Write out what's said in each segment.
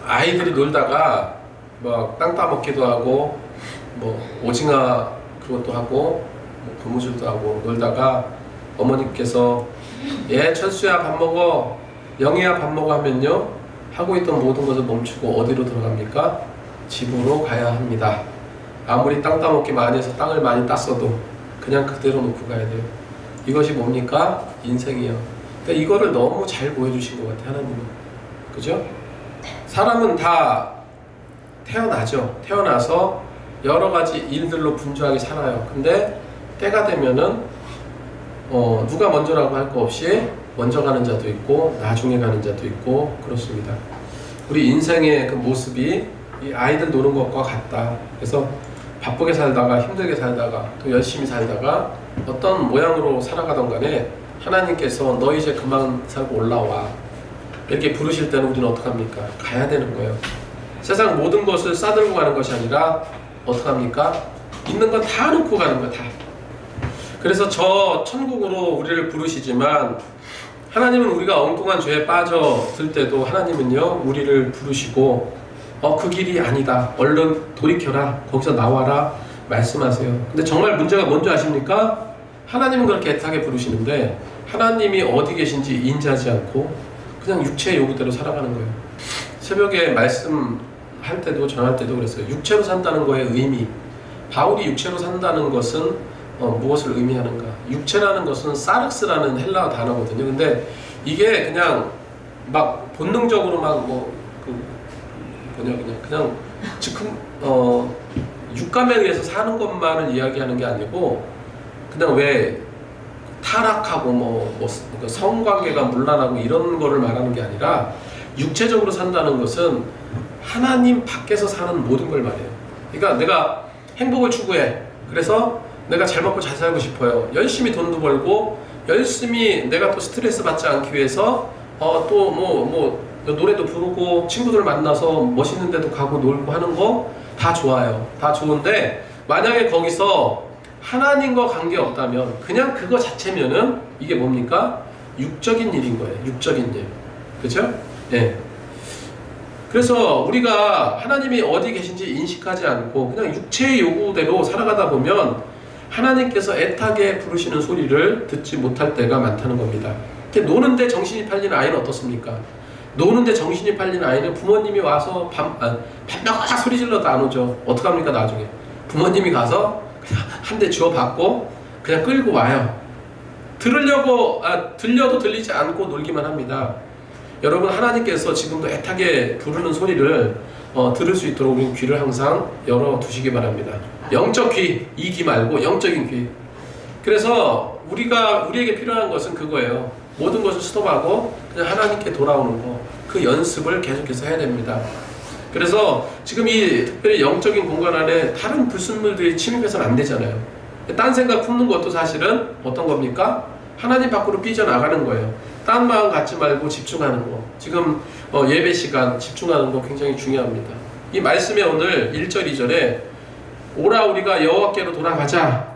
아이들이 놀다가 뭐 땅 따먹기도 하고 뭐 오징어 그것도 하고 뭐 고무줄도 하고 놀다가 어머니께서 예 철수야 밥 먹어 영희야 밥 먹어 하면요 하고 있던 모든 것을 멈추고 어디로 들어갑니까? 집으로 가야 합니다. 아무리 땅 따먹기 많이 해서 땅을 많이 땄어도 그냥 그대로 놓고 가야 돼요. 이것이 뭡니까? 인생이요. 그러니까 이거를 너무 잘 보여주신 것 같아요, 하나님은. 그죠? 사람은 다 태어나죠. 태어나서 여러 가지 일들로 분주하게 살아요. 근데 때가 되면은 누가 먼저라고 할 거 없이 먼저 가는 자도 있고 나중에 가는 자도 있고 그렇습니다. 우리 인생의 그 모습이 이 아이들 노는 것과 같다. 그래서 바쁘게 살다가 힘들게 살다가 또 열심히 살다가 어떤 모양으로 살아가던 간에 하나님께서 너 이제 그만 살고 올라와 이렇게 부르실 때는 우리는 어떡합니까? 가야 되는 거예요. 세상 모든 것을 싸들고 가는 것이 아니라 어떡합니까? 있는 건 다 놓고 가는 거야, 다. 그래서 저 천국으로 우리를 부르시지만 하나님은 우리가 엉뚱한 죄에 빠져들 때도 하나님은요 우리를 부르시고 그 길이 아니다, 얼른 돌이켜라, 거기서 나와라 말씀하세요. 근데 정말 문제가 뭔지 아십니까? 하나님은 그렇게 애타게 부르시는데 하나님이 어디 계신지 인지하지 않고 그냥 육체의 요구대로 살아가는 거예요. 새벽에 말씀할 때도 전할 때도 그랬어요. 육체로 산다는 거의 의미, 바울이 육체로 산다는 것은 무엇을 의미하는가? 육체라는 것은 사르스라는 헬라어 단어거든요. 근데 이게 그냥 막 본능적으로 막 그냥 즉흥 육감에 의해서 사는 것만을 이야기하는 게 아니고 그냥 왜 타락하고 성관계가 문란하고 이런 거를 말하는 게 아니라 육체적으로 산다는 것은 하나님 밖에서 사는 모든 걸 말해요. 그러니까 내가 행복을 추구해. 그래서 내가 잘 먹고 잘 살고 싶어요. 열심히 돈도 벌고 열심히 내가 또 스트레스 받지 않기 위해서 노래도 부르고 친구들 만나서 멋있는 데도 가고 놀고 하는 거 다 좋아요. 다 좋은데 만약에 거기서 하나님과 관계없다면 그냥 그거 자체면은 이게 뭡니까? 육적인 일인 거예요. 육적인 일. 그렇죠? 네. 그래서 우리가 하나님이 어디 계신지 인식하지 않고 그냥 육체의 요구대로 살아가다 보면 하나님께서 애타게 부르시는 소리를 듣지 못할 때가 많다는 겁니다. 노는데 정신이 팔리는 아이는 어떻습니까? 노는데 정신이 팔리는 아이는 부모님이 와서 밤낮 소리 질러도 안 오죠. 어떡합니까 나중에? 부모님이 가서 그냥 한 대 주워 받고 그냥 끌고 와요. 들려도 들리지 않고 놀기만 합니다. 여러분 하나님께서 지금도 애타게 부르는 소리를 들을 수 있도록 우리 귀를 항상 열어두시기 바랍니다. 영적 귀, 이 귀 말고 영적인 귀. 그래서 우리에게 필요한 것은 그거예요. 모든 것을 스톱하고 그냥 하나님께 돌아오는 거, 그 연습을 계속해서 해야 됩니다. 그래서 지금 이 특별히 영적인 공간 안에 다른 불순물들이 침입해서는 안 되잖아요. 딴 생각 품는 것도 사실은 어떤 겁니까? 하나님 밖으로 삐져나가는 거예요. 딴 마음 갖지 말고 집중하는 거. 지금 예배 시간 집중하는 거 굉장히 중요합니다. 이 말씀에 오늘 1절 2절에 오라 우리가 여호와께로 돌아가자.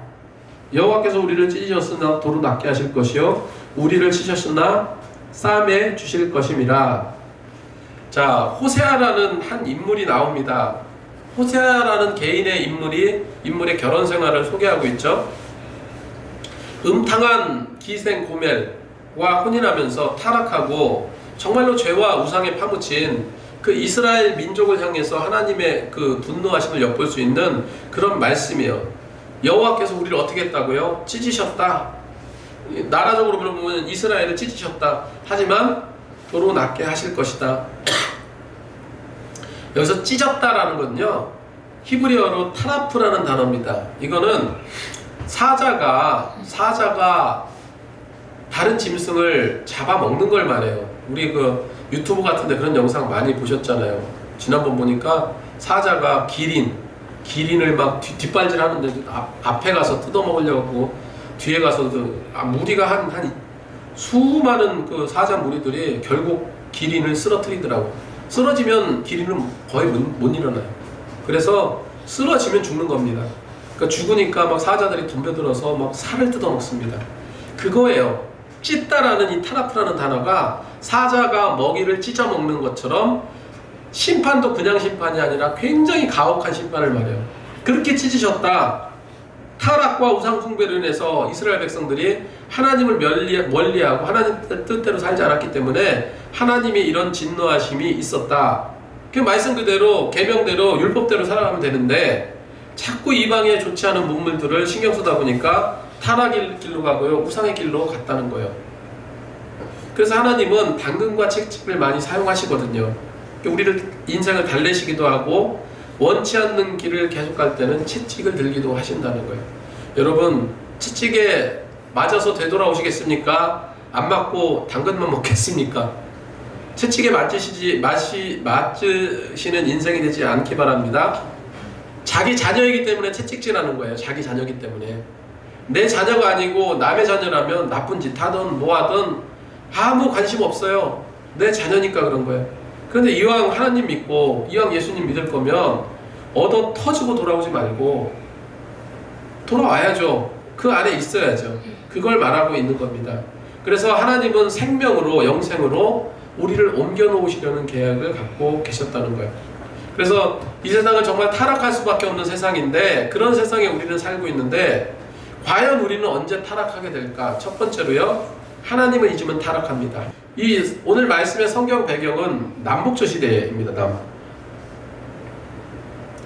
여호와께서 우리를 찢으셨으나 도로 낫게 하실 것이요 우리를 치셨으나 싸매 주실 것임이라. 자, 호세아라는 한 인물이 나옵니다. 호세아라는 개인의 인물의 결혼 생활을 소개하고 있죠. 음탕한 기생 고멜과 혼인하면서 타락하고 정말로 죄와 우상에 파묻힌 그 이스라엘 민족을 향해서 하나님의 그 분노하심을 엿볼 수 있는 그런 말씀이에요. 여호와께서 우리를 어떻게 했다고요? 찢으셨다. 나라적으로 보면 이스라엘을 찢으셨다. 하지만 도로 낫게 하실 것이다. 여기서 찢었다라는 건요, 히브리어로 타라프라는 단어입니다. 이거는 사자가 다른 짐승을 잡아먹는 걸 말해요. 우리 그 유튜브 같은데 그런 영상 많이 보셨잖아요. 지난번 보니까 사자가 기린을 막 뒷발질 하는데 앞에 가서 뜯어먹으려고 뒤에 가서도 무리가 한 수많은 그 사자 무리들이 결국 기린을 쓰러뜨리더라고. 쓰러지면 기린은 거의 못 일어나요. 그래서 쓰러지면 죽는 겁니다. 그러니까 죽으니까 막 사자들이 덤벼들어서 막 살을 뜯어먹습니다. 그거예요. 찢다라는 이 타라프라는 단어가 사자가 먹이를 찢어먹는 것처럼 심판도 그냥 심판이 아니라 굉장히 가혹한 심판을 말해요. 그렇게 찢으셨다. 타락과 우상 숭배로 인해서 이스라엘 백성들이 하나님을 멀리하고 하나님 뜻대로 살지 않았기 때문에 하나님이 이런 진노하심이 있었다. 그 말씀 그대로 계명대로 율법대로 살아가면 되는데 자꾸 이방에 좋지 않은 문물들을 신경 쓰다 보니까 타락의 길로 가고요, 우상의 길로 갔다는 거예요. 그래서 하나님은 당근과 채찍을 많이 사용하시거든요. 우리를 인생을 달래시기도 하고 원치 않는 길을 계속 갈 때는 채찍을 들기도 하신다는 거예요. 여러분, 채찍에 맞아서 되돌아오시겠습니까? 안 맞고 당근만 먹겠습니까? 채찍에 맞으시는 인생이 되지 않기 바랍니다. 자기 자녀이기 때문에 채찍질하는 거예요. 자기 자녀이기 때문에. 내 자녀가 아니고 남의 자녀라면 나쁜 짓 하든 뭐 하든 아무 관심 없어요. 내 자녀니까 그런 거예요. 그런데 이왕 하나님 믿고 이왕 예수님 믿을 거면 얻어 터지고 돌아오지 말고 돌아와야죠. 그 안에 있어야죠. 그걸 말하고 있는 겁니다. 그래서 하나님은 생명으로, 영생으로 우리를 옮겨 놓으시려는 계획을 갖고 계셨다는 거예요. 그래서 이 세상은 정말 타락할 수밖에 없는 세상인데 그런 세상에 우리는 살고 있는데 과연 우리는 언제 타락하게 될까? 첫 번째로요, 하나님을 잊으면 타락합니다. 이 오늘 말씀의 성경 배경은 남북조 시대입니다.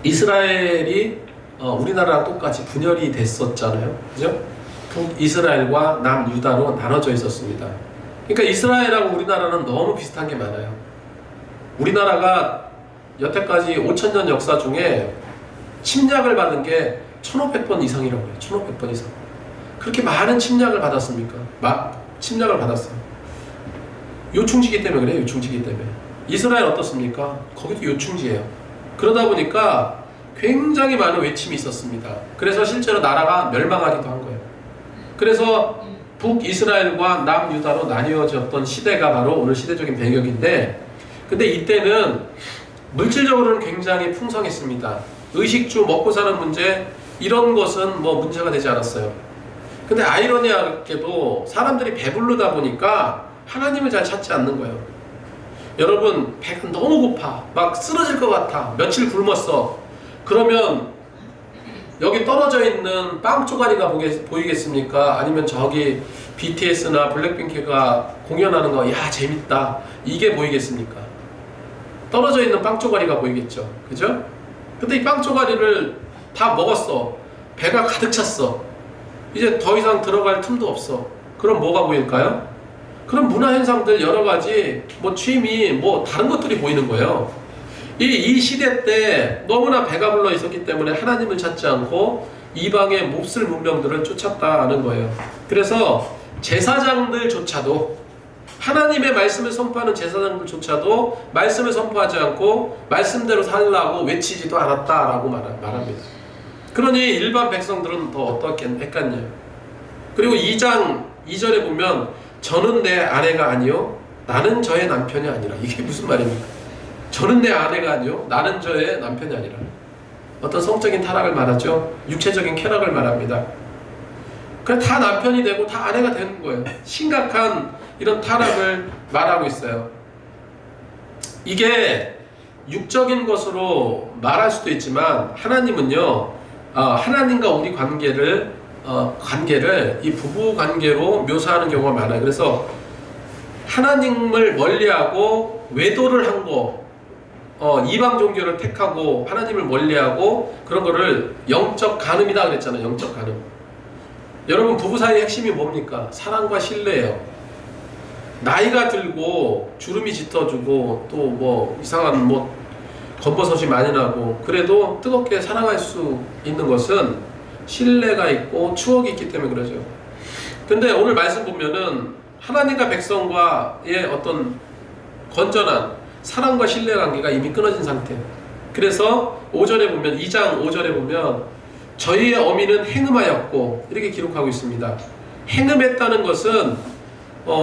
이스라엘이 우리나라랑 똑같이 분열이 됐었잖아요. 그죠? 북이스라엘과 남유다로 나눠져 있었습니다. 그러니까 이스라엘하고 우리나라는 너무 비슷한 게 많아요. 우리나라가 여태까지 5,000년 역사 중에 침략을 받은 게 1,500번 이상이라고 해요. 1,500번 이상. 그렇게 많은 침략을 받았습니까? 침략을 받았어요. 요충지기 때문에 그래요. 요충지기 때문에. 이스라엘 어떻습니까? 거기도 요충지예요. 그러다 보니까 굉장히 많은 외침이 있었습니다. 그래서 실제로 나라가 멸망하기도 한 거예요. 그래서 북이스라엘과 남유다로 나뉘어졌던 시대가 바로 오늘 시대적인 배경인데, 근데 이때는 물질적으로는 굉장히 풍성했습니다. 의식주, 먹고 사는 문제, 이런 것은 뭐 문제가 되지 않았어요. 근데 아이러니하게도 사람들이 배부르다 보니까 하나님을 잘 찾지 않는 거예요. 여러분, 배가 너무 고파, 막 쓰러질 것 같아, 며칠 굶었어. 그러면 여기 떨어져 있는 빵 쪼가리가 보이겠습니까? 아니면 저기 BTS나 블랙핑크가 공연하는 거, 야 재밌다, 이게 보이겠습니까? 떨어져 있는 빵 쪼가리가 보이겠죠. 그죠? 근데 이 빵 쪼가리를 다 먹었어. 배가 가득 찼어. 이제 더 이상 들어갈 틈도 없어. 그럼 뭐가 보일까요? 그럼 문화현상들 여러 가지, 뭐 취미, 뭐 다른 것들이 보이는 거예요. 이 시대 때 너무나 배가 불러 있었기 때문에 하나님을 찾지 않고 이방의 몹쓸 문명들을 쫓았다는 거예요. 그래서 제사장들조차도, 하나님의 말씀을 선포하는 제사장들조차도 말씀을 선포하지 않고 말씀대로 살라고 외치지도 않았다라고 말합니다. 그러니 일반 백성들은 더 어떻게 했겠냐. 그리고 2장 2절에 보면 저는 내 아내가 아니요 나는 저의 남편이 아니라, 이게 무슨 말입니까? 저는 내 아내가 아니요 나는 저의 남편이 아니라. 어떤 성적인 타락을 말하죠. 육체적인 쾌락을 말합니다. 그냥 다 남편이 되고 다 아내가 되는 거예요. 심각한 이런 타락을 말하고 있어요. 이게 육적인 것으로 말할 수도 있지만 하나님은요, 하나님과 우리 관계를 이 부부 관계로 묘사하는 경우가 많아요. 그래서 하나님을 멀리하고 외도를 한 거, 이방 종교를 택하고 하나님을 멀리하고 그런 거를 영적 간음이다 그랬잖아요. 영적 간음. 여러분, 부부 사이의 핵심이 뭡니까? 사랑과 신뢰예요. 나이가 들고 주름이 짙어지고 또 뭐 이상한 뭐 겉버섯이 많이 나고 그래도 뜨겁게 사랑할 수 있는 것은 신뢰가 있고 추억이 있기 때문에 그러죠. 근데 오늘 말씀 보면은 하나님과 백성과의 어떤 건전한 사랑과 신뢰 관계가 이미 끊어진 상태예요. 그래서 5절에 보면, 2장 5절에 보면 저희의 어미는 행음하였고 이렇게 기록하고 있습니다. 행음했다는 것은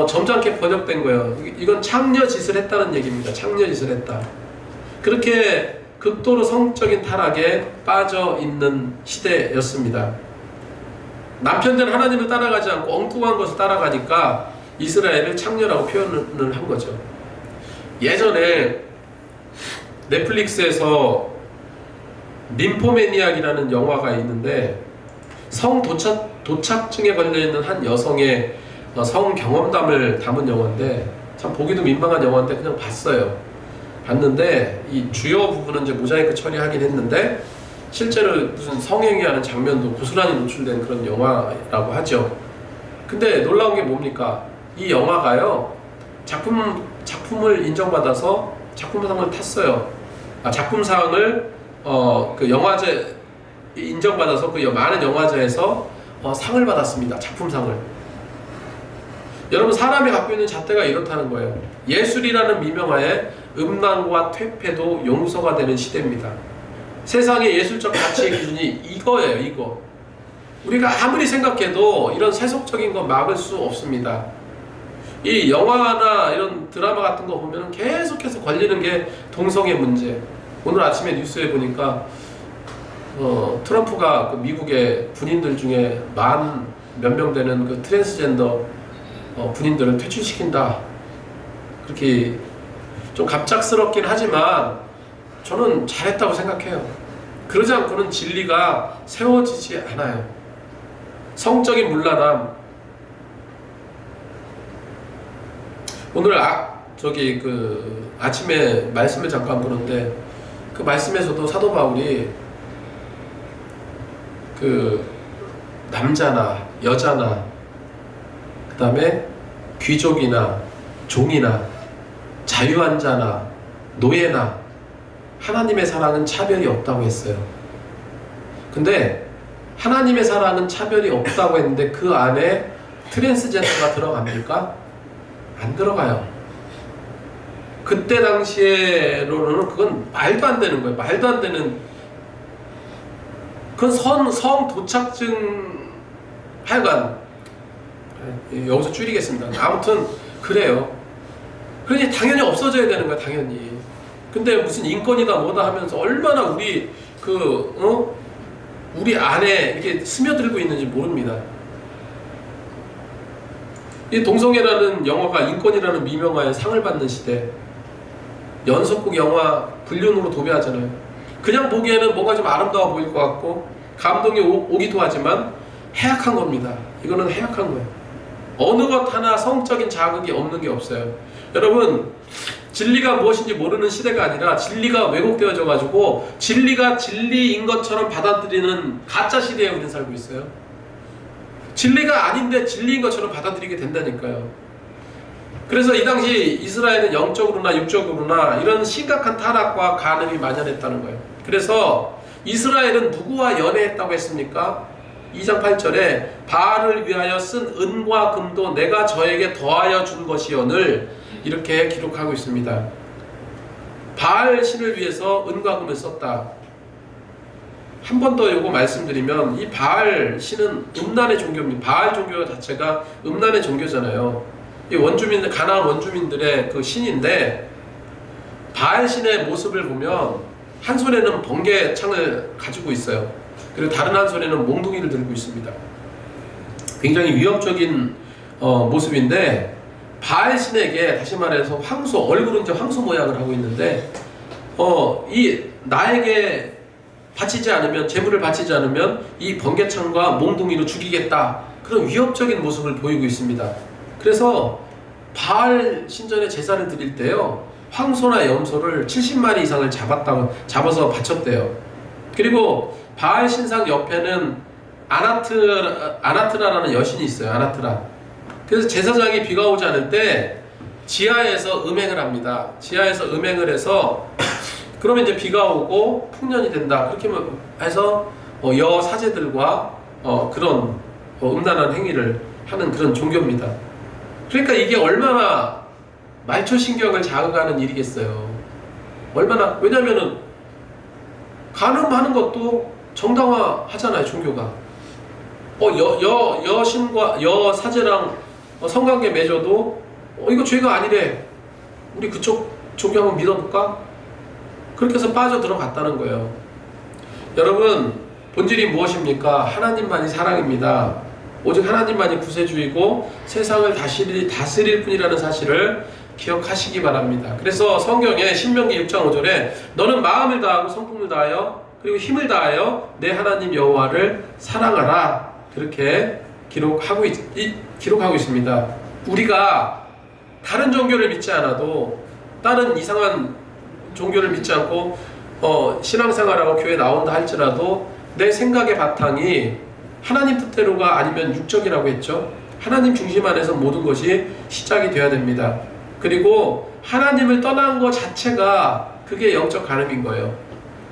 점잖게 번역된 거예요. 이건 창녀짓을 했다는 얘기입니다. 창녀짓을 했다. 그렇게 극도로 성적인 타락에 빠져 있는 시대였습니다. 남편들은 하나님을 따라가지 않고 엉뚱한 것을 따라가니까 이스라엘을 창녀라고 표현을 한 거죠. 예전에 넷플릭스에서 ним포매니악이라는 영화가 있는데 성 도착증에 걸려있는 한 여성의 성 경험담을 담은 영화인데 참 보기도 민망한 영화인데 그냥 봤는데 이 주요 부분은 이제 모자이크 처리하긴 했는데 실제로 무슨 성행위하는 장면도 고스란히 노출된 그런 영화라고 하죠. 근데 놀라운 게 뭡니까? 이 영화가요 작품을 인정받아서 작품상을 탔어요. 작품상을 그 영화제 인정받아서 그 많은 영화제에서 상을 받았습니다. 작품상을. 여러분, 사람이 갖고 있는 잣대가 이렇다는 거예요. 예술이라는 미명하에 음란과 퇴폐도 용서가 되는 시대입니다. 세상의 예술적 가치의 기준이 이거예요. 이거. 우리가 아무리 생각해도 이런 세속적인 거 막을 수 없습니다. 이 영화나 이런 드라마 같은 거 보면 계속해서 걸리는 게 동성애 문제. 오늘 아침에 뉴스에 보니까 트럼프가 그 미국의 군인들 중에 몇 명 되는 그 트랜스젠더 군인들을 퇴출시킨다. 그렇게 좀 갑작스럽긴 하지만 저는 잘했다고 생각해요. 그러지 않고는 진리가 세워지지 않아요. 성적인 문란함. 오늘 아침에 말씀을 잠깐 보는데 그 말씀에서도 사도 바울이 그 남자나 여자나 그 다음에 귀족이나 종이나 자유한 자나 노예나 하나님의 사랑은 차별이 없다고 했어요. 근데 하나님의 사랑은 차별이 없다고 했는데 그 안에 트랜스젠더가 들어갑니까? 안 들어가요. 그때 당시에로는 그건 말도 안 되는 거예요. 말도 안 되는. 그건 성 도착증 하여간 여기서 줄이겠습니다. 아무튼 그래요. 그러니 당연히 없어져야 되는 거야. 당연히. 근데 무슨 인권이다 뭐다 하면서 얼마나 우리 우리 안에 이렇게 스며들고 있는지 모릅니다. 이 동성애라는 영화가 인권이라는 미명하에 상을 받는 시대. 연속극 영화 불륜으로 도배하잖아요. 그냥 보기에는 뭔가 좀 아름다워 보일 것 같고 감동이 오기도 하지만 해악한 겁니다. 이거는 해악한 거예요. 어느 것 하나 성적인 자극이 없는 게 없어요. 여러분, 진리가 무엇인지 모르는 시대가 아니라 진리가 왜곡되어져 가지고 진리가 진리인 것처럼 받아들이는 가짜 시대에 우리는 살고 있어요. 진리가 아닌데 진리인 것처럼 받아들이게 된다니까요. 그래서 이 당시 이스라엘은 영적으로나 육적으로나 이런 심각한 타락과 간음이 만연했다는 거예요. 그래서 이스라엘은 누구와 연애했다고 했습니까? 2장 8절에 바알을 위하여 쓴 은과 금도 내가 저에게 더하여 준 것이오늘 이렇게 기록하고 있습니다. 바알 신을 위해서 은과 금을 썼다. 한 번 더 요거 말씀드리면 이 바알 신은 음란의 종교입니다. 바알 종교 자체가 음란의 종교잖아요. 이 원주민들, 가나안 원주민들의 그 신인데 바알 신의 모습을 보면 한 손에는 번개창을 가지고 있어요. 그리고 다른 한 손에는 몽둥이를 들고 있습니다. 굉장히 위협적인 모습인데 바알 신에게 다시 말해서 얼굴은 이제 황소 모양을 하고 있는데 이 나에게 바치지 않으면, 재물을 바치지 않으면 이 번개창과 몽둥이로 죽이겠다, 그런 위협적인 모습을 보이고 있습니다. 그래서 바알 신전에 제사를 드릴 때요, 황소나 염소를 70마리 이상을 잡아서 바쳤대요. 그리고 바알 신상 옆에는 아나트라라는 여신이 있어요. 아나트라. 그래서 제사장이 비가 오지 않을 때 지하에서 음행을 합니다. 지하에서 음행을 해서 그러면 이제 비가 오고 풍년이 된다. 그렇게 해서 여사제들과 그런 음란한 행위를 하는 그런 종교입니다. 그러니까 이게 얼마나 말초신경을 자극하는 일이겠어요. 얼마나, 왜냐면은 간음하는 것도 정당화하잖아요, 종교가. 여신과 여사제랑 성관계 맺어도 이거 죄가 아니래. 우리 그쪽 종교 한번 믿어볼까? 그렇게 해서 빠져 들어갔다는 거예요. 여러분, 본질이 무엇입니까? 하나님만이 사랑입니다. 오직 하나님만이 구세주이고 세상을 다스릴 뿐이라는 사실을 기억하시기 바랍니다. 그래서 성경에 신명기 6장 5절에 너는 마음을 다하고 성품을 다하여 그리고 힘을 다하여 내 하나님 여호와를 사랑하라 그렇게 기록하고 있습니다. 우리가 다른 종교를 믿지 않아도 다른 이상한 종교를 믿지 않고 신앙생활하고 교회 나온다 할지라도 내 생각의 바탕이 하나님 뜻대로가 아니면 육적이라고 했죠. 하나님 중심 안에서 모든 것이 시작이 되어야 됩니다. 그리고 하나님을 떠난 것 자체가 그게 영적 간음인 거예요.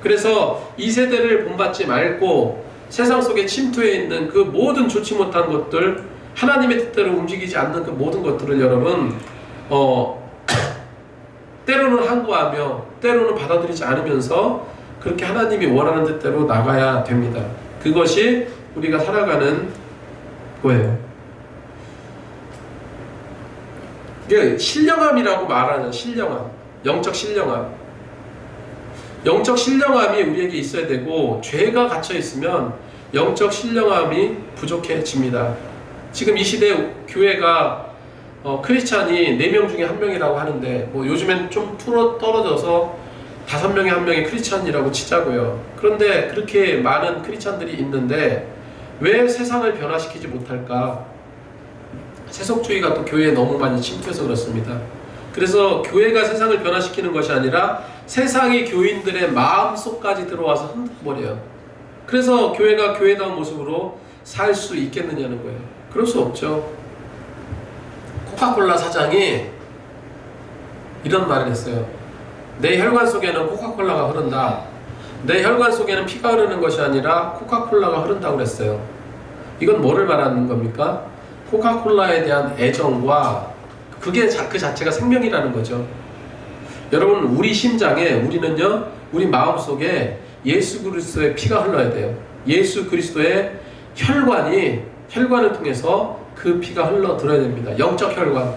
그래서 이 세대를 본받지 말고 세상 속에 침투해 있는 그 모든 좋지 못한 것들, 하나님의 뜻대로 움직이지 않는 그 모든 것들을 여러분 때로는 항거하며 때로는 받아들이지 않으면서 그렇게 하나님이 원하는 뜻대로 나가야 됩니다. 그것이 우리가 살아가는 거예요. 이게 신령함이라고 말하는 신령함, 영적 신령함. 영적 신령함이 우리에게 있어야 되고 죄가 갇혀 있으면 영적 신령함이 부족해집니다. 지금 이 시대 교회가 크리스찬이 4명 중에 1명이라고 하는데 요즘엔 좀 떨어져서 5명에 1명이 크리스찬이라고 치자고요. 그런데 그렇게 많은 크리스찬들이 있는데 왜 세상을 변화시키지 못할까? 세속주의가 또 교회에 너무 많이 침투해서 그렇습니다. 그래서 교회가 세상을 변화시키는 것이 아니라 세상이 교인들의 마음속까지 들어와서 흔들어버려요. 그래서 교회가 교회다운 모습으로 살 수 있겠느냐는 거예요. 그럴 수 없죠. 코카콜라 사장이 이런 말을 했어요. 내 혈관 속에는 코카콜라가 흐른다. 내 혈관 속에는 피가 흐르는 것이 아니라 코카콜라가 흐른다고 그랬어요. 이건 뭐를 말하는 겁니까? 코카콜라에 대한 애정과 그게 그 자체가 생명이라는 거죠. 여러분, 우리 심장에 우리는요, 우리 마음속에 예수 그리스도의 피가 흘러야 돼요. 예수 그리스도의 혈관을 통해서 그 피가 흘러 들어야 됩니다. 영적 혈관.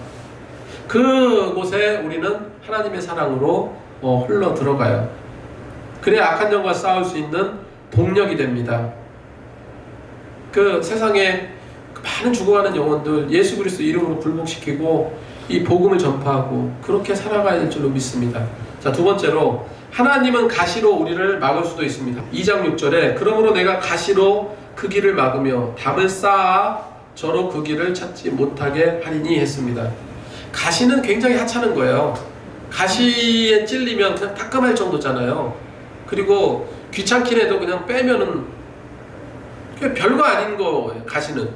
그곳에 우리는 하나님의 사랑으로 흘러 들어가요. 그래야 악한 영과 싸울 수 있는 동력이 됩니다. 그 세상에 많은 죽어가는 영혼들 예수 그리스도 이름으로 굴복시키고 이 복음을 전파하고 그렇게 살아가야 될 줄로 믿습니다. 자, 두 번째로 하나님은 가시로 우리를 막을 수도 있습니다. 2장 6절에 그러므로 내가 가시로 그 길을 막으며 담을 쌓아 저로 그 길을 찾지 못하게 하리니 했습니다. 가시는 굉장히 하찮은 거예요. 가시에 찔리면 그냥 따끔할 정도잖아요. 그리고 귀찮긴 해도 그냥 빼면은 별거 아닌 거예요, 가시는.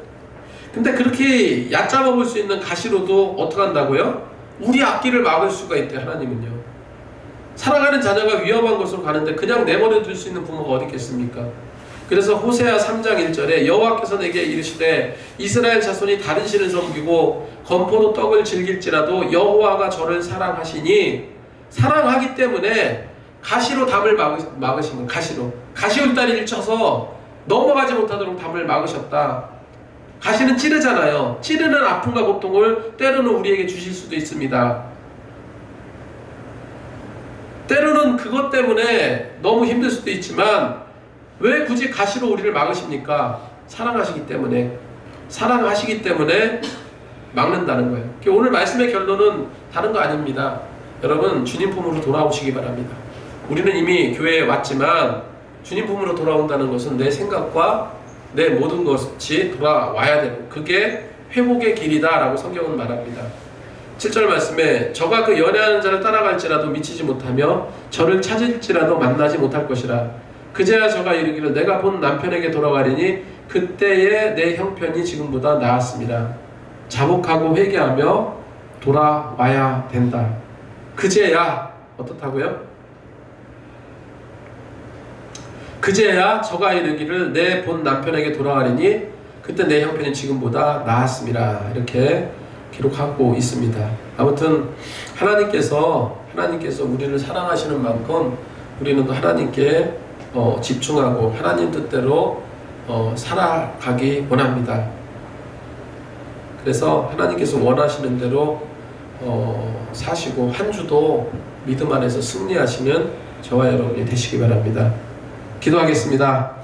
근데 그렇게 얕잡아 볼 수 있는 가시로도 어떻게 한다고요? 우리 앞길을 막을 수가 있대, 하나님은요. 사랑하는 자녀가 위험한 곳으로 가는데 그냥 내버려 둘 수 있는 부모가 어디 있겠습니까? 그래서 호세아 3장 1절에 여호와께서 내게 이르시되 이스라엘 자손이 다른 신을 섬기고 건포도 떡을 즐길지라도 여호와가 저를 사랑하시니, 사랑하기 때문에 가시로 담을 막으신 거. 가시울다리를 쳐서 넘어가지 못하도록 담을 막으셨다. 가시는 찌르잖아요. 찌르는 아픔과 고통을 때로는 우리에게 주실 수도 있습니다. 때로는 그것 때문에 너무 힘들 수도 있지만 왜 굳이 가시로 우리를 막으십니까? 사랑하시기 때문에 막는다는 거예요. 오늘 말씀의 결론은 다른 거 아닙니다. 여러분, 주님 품으로 돌아오시기 바랍니다. 우리는 이미 교회에 왔지만 주님 품으로 돌아온다는 것은 내 생각과 내 모든 것이 돌아와야 되고 그게 회복의 길이다 라고 성경은 말합니다. 7절 말씀에 저가 그 연애하는 자를 따라갈지라도 미치지 못하며 저를 찾을지라도 만나지 못할 것이라. 그제야 저가 이르기를 내가 본 남편에게 돌아가리니 그때의 내 형편이 지금보다 나았습니다. 자복하고 회개하며 돌아와야 된다. 그제야 어떻다고요? 그제야 저가 이르기를 내 본 남편에게 돌아가리니 그때 내 형편이 지금보다 나았습니다. 이렇게 기록하고 있습니다. 아무튼 하나님께서 우리를 사랑하시는 만큼 우리는 또 하나님께 집중하고 하나님 뜻대로 살아가기 원합니다. 그래서 하나님께서 원하시는 대로 사시고 한 주도 믿음 안에서 승리하시는 저와 여러분이 되시기 바랍니다. 기도하겠습니다.